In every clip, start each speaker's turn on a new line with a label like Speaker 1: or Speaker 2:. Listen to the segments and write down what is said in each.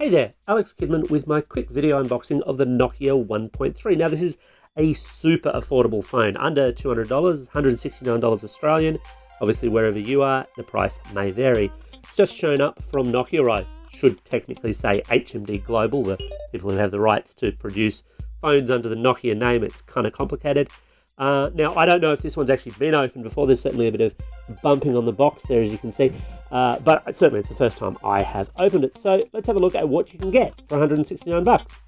Speaker 1: Hey there, Alex Kidman with my quick video unboxing of the Nokia 1.3. Now this is a super affordable phone, under $200, $169 Australian. Obviously wherever you are, the price may vary. It's just shown up from Nokia, or I should technically say HMD Global, the people who have the rights to produce phones under the Nokia name. It's kind of complicated. Now, I don't know if this one's actually been opened before. There's certainly a bit of bumping on the box there, as you can see. But certainly it's the first time I have opened it. So let's have a look at what you can get for 169 bucks.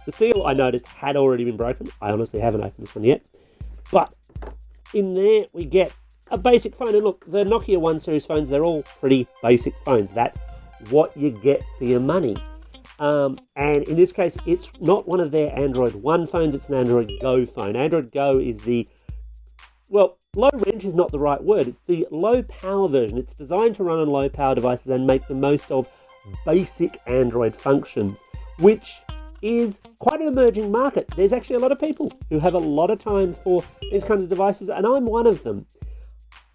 Speaker 1: The seal, I noticed, had already been broken. I honestly haven't opened this one yet. But in there, we get a basic phone. And look, the Nokia 1 series phones, they're all pretty basic phones. That's what you get for your money. And in this case, it's not one of their Android One phones, it's an Android Go phone. Android Go is the, well, low rent is not the right word, it's the low power version. It's designed to run on low power devices and make the most of basic Android functions, which is quite an emerging market. There's actually a lot of people who have a lot of time for these kinds of devices, and I'm one of them.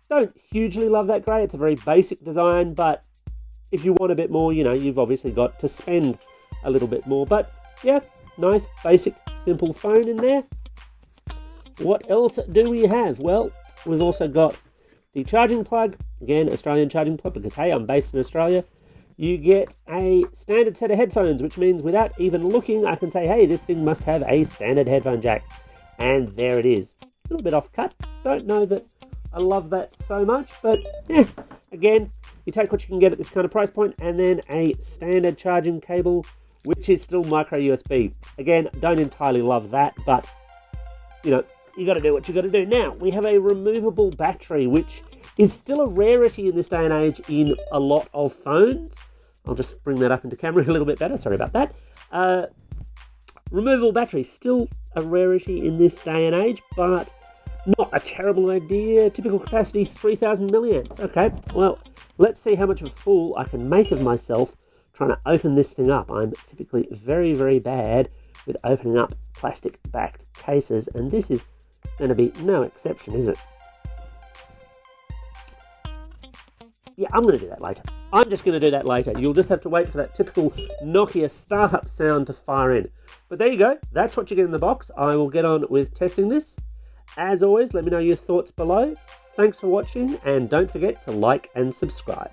Speaker 1: Don't hugely love that grey, it's a very basic design, but if you want a bit more, you know, you've obviously got to spend a little bit more. But yeah, nice, basic, simple phone in there. What else do we have? Well, we've also got the charging plug. Again, Australian charging plug, because hey, I'm based in Australia. You get a standard set of headphones, which means without even looking, I can say, hey, this thing must have a standard headphone jack. And there it is. A little bit off cut. Don't know that I love that so much, but yeah, again, you take what you can get at this kind of price point, and then a standard charging cable, which is still micro USB. Again, don't entirely love that, but you know, you got to do what you got to do. Now, we have a removable battery, which is still a rarity in this day and age in a lot of phones. I'll just bring that up into camera a little bit better. Sorry about that. Removable battery, still a rarity in this day and age, but not a terrible idea. Typical capacity 3000 milliamps. Okay, well, let's see how much of a fool I can make of myself trying to open this thing up. I'm typically very, very bad with opening up plastic-backed cases, and this is going to be no exception, is it? Yeah, I'm going to do that later. I'm just going to do that later. You'll just have to wait for that typical Nokia startup sound to fire in. But there you go. That's what you get in the box. I will get on with testing this. As always, let me know your thoughts below. Thanks for watching, and don't forget to like and subscribe.